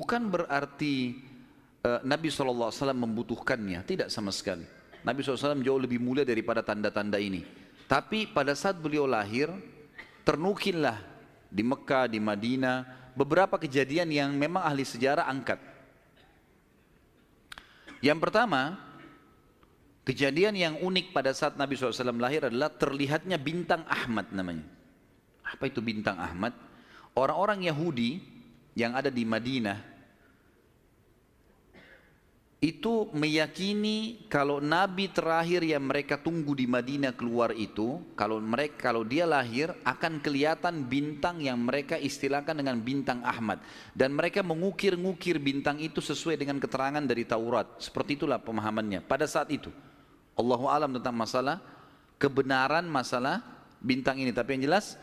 bukan berarti Nabi SAW membutuhkannya, tidak sama sekali. Nabi SAW jauh lebih mulia daripada tanda-tanda ini. Tapi pada saat beliau lahir, ternukillah di Mekah, di Madinah, beberapa kejadian yang memang ahli sejarah angkat. Yang pertama, kejadian yang unik pada saat Nabi SAW lahir adalah terlihatnya bintang Ahmad namanya. Apa itu bintang Ahmad? Orang-orang Yahudi yang ada di Madinah itu meyakini kalau Nabi terakhir yang mereka tunggu di Madinah keluar itu, kalau dia lahir akan kelihatan bintang yang mereka istilahkan dengan bintang Ahmad, dan mereka mengukir-ngukir bintang itu sesuai dengan keterangan dari Taurat. Seperti itulah pemahamannya pada saat itu. Allahu alam tentang masalah kebenaran masalah bintang ini, tapi yang jelas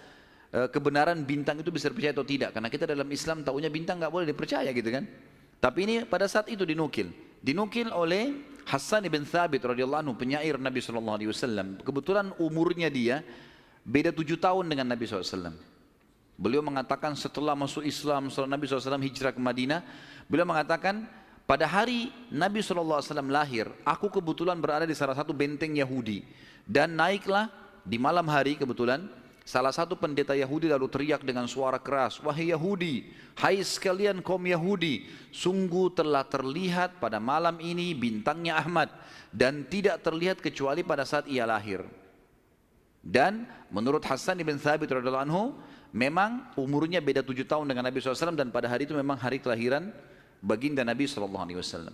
kebenaran bintang itu bisa dipercaya atau tidak, karena kita dalam Islam taunya bintang nggak boleh dipercaya gitu kan. Tapi ini pada saat itu dinukil oleh Hassan ibn Thabit radhiyallahu anhu, penyair Nabi SAW. Kebetulan umurnya dia beda 7 tahun dengan Nabi SAW. Beliau mengatakan setelah masuk Islam, setelah Nabi SAW hijrah ke Madinah, beliau mengatakan pada hari Nabi SAW lahir, aku kebetulan berada di salah satu benteng Yahudi, dan naiklah di malam hari kebetulan salah satu pendeta Yahudi lalu teriak dengan suara keras, wahai Yahudi, hai sekalian kaum Yahudi, sungguh telah terlihat pada malam ini bintangnya Ahmad, dan tidak terlihat kecuali pada saat ia lahir. Dan menurut Hassan ibn Thabit radhiyallahu anhu, memang umurnya beda 7 tahun dengan Nabi SAW, dan pada hari itu memang hari kelahiran baginda Nabi SAW.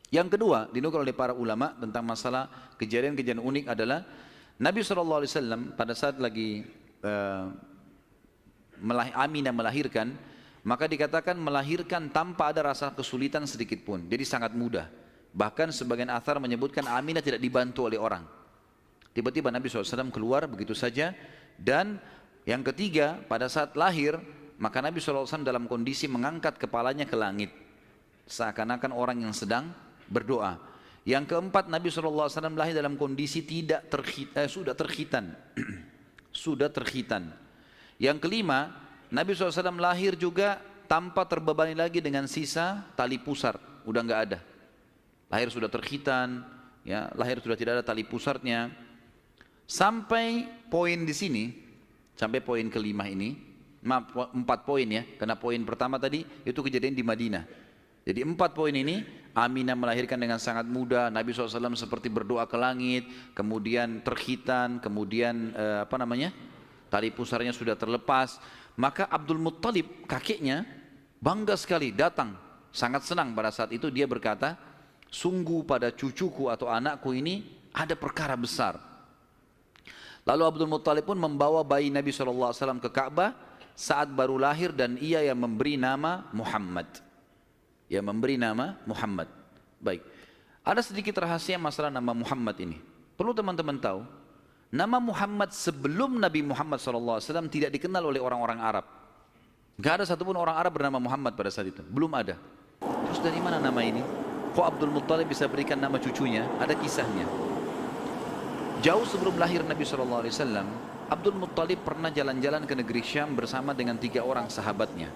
Yang kedua dinukil oleh para ulama tentang masalah kejadian-kejadian unik adalah Nabi SAW pada saat lagi Aminah melahirkan, maka dikatakan melahirkan tanpa ada rasa kesulitan sedikit pun, jadi sangat mudah. Bahkan sebagian athar menyebutkan Aminah tidak dibantu oleh orang. Tiba-tiba Nabi SAW keluar begitu saja. Dan yang ketiga, pada saat lahir, maka Nabi SAW dalam kondisi mengangkat kepalanya ke langit, seakan-akan orang yang sedang berdoa. Yang keempat, Nabi SAW lahir dalam kondisi sudah terkhitan. Sudah terkhitan. Yang kelima, Nabi SAW lahir juga tanpa terbebani lagi dengan sisa tali pusar, udah nggak ada. Lahir sudah terkhitan, ya, lahir sudah tidak ada tali pusarnya. Sampai poin di sini, sampai poin kelima ini, maaf 4 poin ya, karena poin pertama tadi itu kejadian di Madinah. Jadi 4 poin ini, Aminah melahirkan dengan sangat mudah, Nabi SAW seperti berdoa ke langit, kemudian terkhitan, kemudian tali pusarnya sudah terlepas. Maka Abdul Muttalib kakeknya bangga sekali datang, sangat senang pada saat itu. Dia berkata, sungguh pada cucuku atau anakku ini ada perkara besar. Lalu Abdul Muttalib pun membawa bayi Nabi SAW ke Ka'bah saat baru lahir, dan ia yang memberi nama Muhammad. Yang memberi nama Muhammad. Baik, ada sedikit rahasia masalah nama Muhammad ini. Perlu teman-teman tahu, nama Muhammad sebelum Nabi Muhammad SAW tidak dikenal oleh orang-orang Arab. Gak ada satupun orang Arab bernama Muhammad pada saat itu, belum ada. Terus dari mana nama ini? Kok Abdul Muttalib bisa berikan nama cucunya? Ada kisahnya. Jauh sebelum lahir Nabi SAW, Abdul Muttalib pernah jalan-jalan ke negeri Syam bersama dengan 3 orang sahabatnya.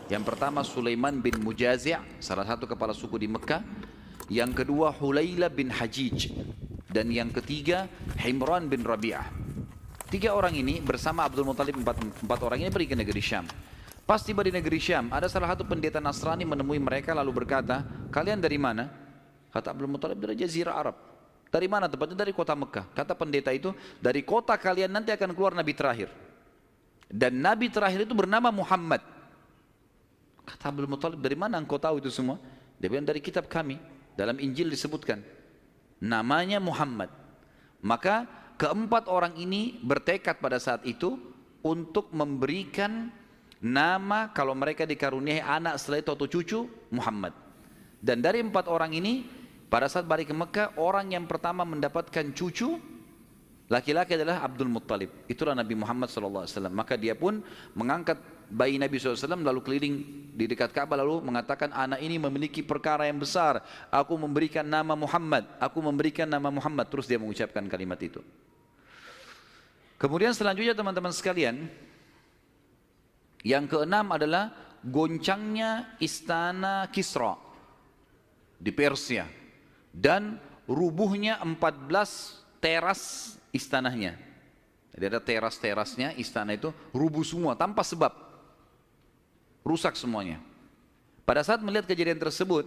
Yang pertama Sulaiman bin Mujazi', salah satu kepala suku di Mekah. Yang kedua Hulayla bin Hajij. Dan yang ketiga Himran bin Rabi'ah. 3 orang ini bersama Abdul Muttalib, 4 orang ini pergi ke negeri Syam. Pas tiba di negeri Syam, ada salah satu pendeta Nasrani menemui mereka lalu berkata, kalian dari mana? Kata Abdul Muttalib, dari Jazirah Arab. Dari mana tempatnya? Dari kota Mekah. Kata pendeta itu, dari kota kalian nanti akan keluar Nabi terakhir. Dan Nabi terakhir itu bernama Muhammad. Kata Abdul Muttalib, dari mana engkau tahu itu semua? Dia bilang, dari kitab kami, dalam Injil disebutkan namanya Muhammad. Maka keempat orang ini bertekad pada saat itu untuk memberikan nama kalau mereka dikaruniai anak setelah itu atau cucu, Muhammad. Dan dari 4 orang ini, pada saat balik ke Mekah, orang yang pertama mendapatkan cucu laki-laki adalah Abdul Muttalib. Itulah Nabi Muhammad SAW. Maka dia pun mengangkat bayi Nabi SAW lalu keliling di dekat Ka'bah lalu mengatakan, anak ini memiliki perkara yang besar, aku memberikan nama Muhammad, aku memberikan nama Muhammad. Terus dia mengucapkan kalimat itu. Kemudian selanjutnya teman-teman sekalian, yang keenam adalah goncangnya istana Kisra di Persia dan rubuhnya 14 teras istananya. Jadi ada teras-terasnya istana itu rubuh semua tanpa sebab, rusak semuanya. Pada saat melihat kejadian tersebut,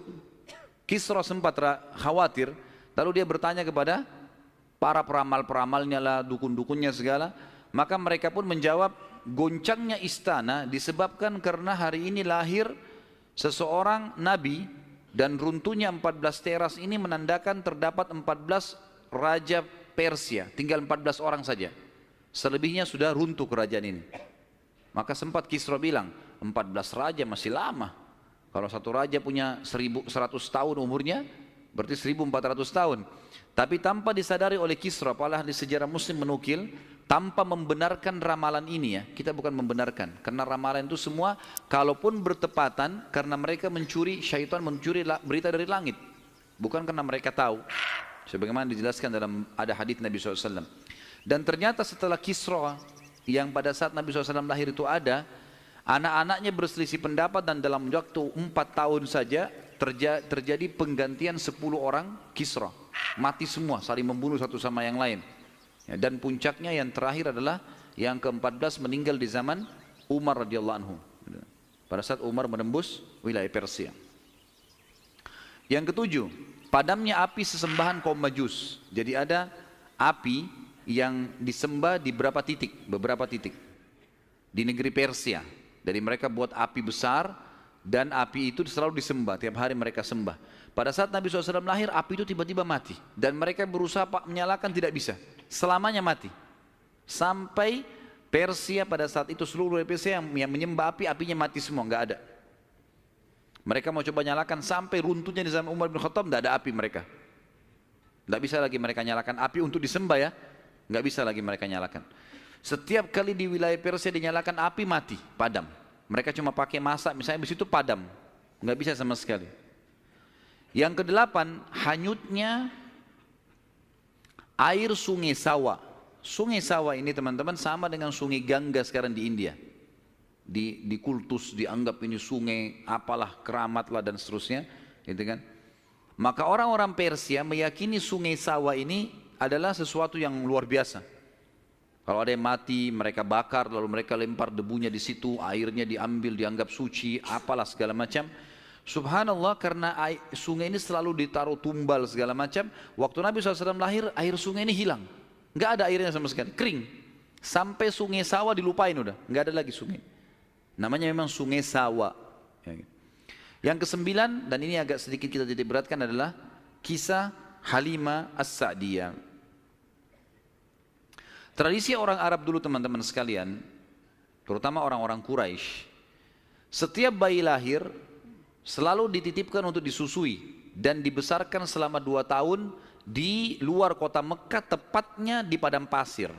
Kisra sempat khawatir, lalu dia bertanya kepada para peramal-peramalnya lah, dukun-dukunnya segala, maka mereka pun menjawab, goncangnya istana disebabkan karena hari ini lahir seseorang nabi dan runtuhnya 14 teras ini menandakan terdapat 14 raja Persia, tinggal 14 orang saja. Selebihnya sudah runtuh kerajaan ini. Maka sempat Kisra bilang, 14 raja masih lama. Kalau satu raja punya 1100 tahun umurnya, berarti 1400 tahun. Tapi tanpa disadari oleh Kisra, para ahli sejarah muslim menukil, tanpa membenarkan ramalan ini ya, kita bukan membenarkan. Karena ramalan itu semua, kalaupun bertepatan, karena mereka mencuri, syaitan mencuri berita dari langit. Bukan karena mereka tahu. Sebagaimana dijelaskan dalam ada hadits Nabi SAW. Dan ternyata setelah Kisra, yang pada saat Nabi SAW lahir itu ada, anak-anaknya berselisih pendapat dan dalam waktu 4 tahun saja terjadi penggantian 10 orang Kisra. Mati semua, saling membunuh satu sama yang lain. Ya, dan puncaknya yang terakhir adalah yang ke-14 meninggal di zaman Umar radhiyallahu anhu. Pada saat Umar menembus wilayah Persia. Yang ketujuh, padamnya api sesembahan kaum Majus. Jadi ada api yang disembah di beberapa titik di negeri Persia. Jadi mereka buat api besar dan api itu selalu disembah, tiap hari mereka sembah. Pada saat Nabi SAW lahir, api itu tiba-tiba mati dan mereka berusaha menyalakan, tidak bisa, selamanya mati. Sampai Persia pada saat itu seluruh Persia yang menyembah api, apinya mati semua, nggak ada. Mereka mau coba nyalakan sampai runtuhnya di zaman Umar bin Khattab, nggak ada api mereka. Nggak bisa lagi mereka nyalakan api untuk disembah ya, nggak bisa lagi mereka nyalakan. Setiap kali di wilayah Persia dinyalakan api mati, padam. Mereka cuma pakai masak, misalnya di situ padam, nggak bisa sama sekali. Yang kedelapan, hanyutnya air sungai Sawa. Sungai Sawa ini teman-teman sama dengan sungai Gangga sekarang di India. Di kultus dianggap ini sungai apalah, keramat lah dan seterusnya, gitu kan. Maka orang-orang Persia meyakini sungai Sawa ini adalah sesuatu yang luar biasa. Kalau ada yang mati, mereka bakar, lalu mereka lempar debunya di situ, airnya diambil, dianggap suci, apalah segala macam. Subhanallah, karena sungai ini selalu ditaruh tumbal segala macam. Waktu Nabi SAW lahir, air sungai ini hilang. Nggak ada airnya sama sekali, kering. Sampai sungai Sawa dilupain udah, nggak ada lagi sungai. Namanya memang sungai Sawa. Yang kesembilan, dan ini agak sedikit kita titik beratkan adalah kisah Halimah As-Sa'diyah. Tradisi orang Arab dulu teman-teman sekalian, terutama orang-orang Quraisy, setiap bayi lahir selalu dititipkan untuk disusui dan dibesarkan selama 2 tahun di luar kota Mekah, tepatnya di padang pasir.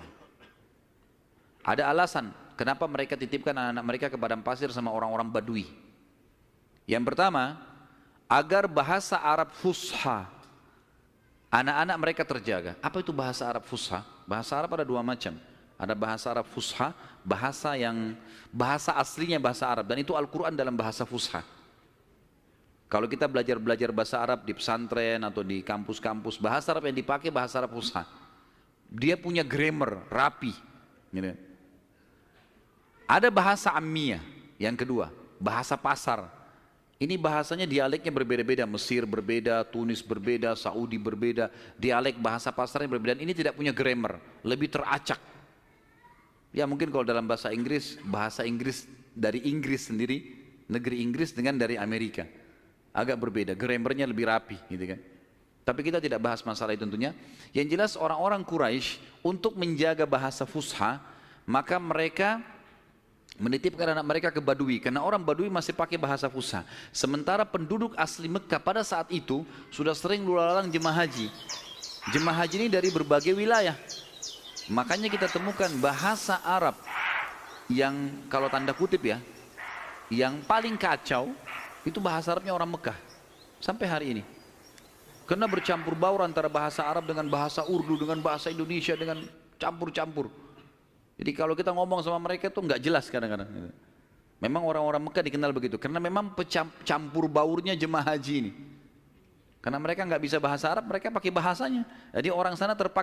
Ada alasan kenapa mereka titipkan anak-anak mereka ke padang pasir sama orang-orang Badui. Yang pertama, agar bahasa Arab fusha anak-anak mereka terjaga. Apa itu bahasa Arab fusha? Bahasa Arab ada 2 macam. Ada bahasa Arab fusha, bahasa aslinya bahasa Arab, dan itu Al-Quran dalam bahasa fusha. Kalau kita belajar bahasa Arab di pesantren atau di kampus-kampus, bahasa Arab yang dipakai bahasa Arab fusha. Dia punya grammar, rapi. Gitu. Ada bahasa ammiyah, yang kedua, bahasa pasar. Ini bahasanya dialeknya berbeda-beda, Mesir berbeda, Tunis berbeda, Saudi berbeda, dialek bahasa pasarnya berbeda. Ini tidak punya grammar, lebih teracak. Ya mungkin kalau dalam bahasa Inggris dari Inggris sendiri, negeri Inggris dengan dari Amerika, agak berbeda, grammarnya lebih rapi, gitu kan. Tapi kita tidak bahas masalah itu tentunya. Yang jelas orang-orang Quraisy untuk menjaga bahasa fusha, maka mereka menitipkan anak mereka ke Badui, karena orang Badui masih pakai bahasa fusha. Sementara penduduk asli Mekah pada saat itu sudah sering lalu-lalang jemaah haji. Jemaah haji ini dari berbagai wilayah. Makanya kita temukan bahasa Arab yang kalau tanda kutip ya, yang paling kacau itu bahasa Arabnya orang Mekah sampai hari ini. Karena bercampur baur antara bahasa Arab dengan bahasa Urdu dengan bahasa Indonesia, dengan campur-campur. Jadi kalau kita ngomong sama mereka itu nggak jelas kadang-kadang. Memang orang-orang Mekah dikenal begitu, karena memang campur baurnya jemaah haji ini. Karena mereka nggak bisa bahasa Arab, mereka pakai bahasanya. Jadi orang sana terpaksa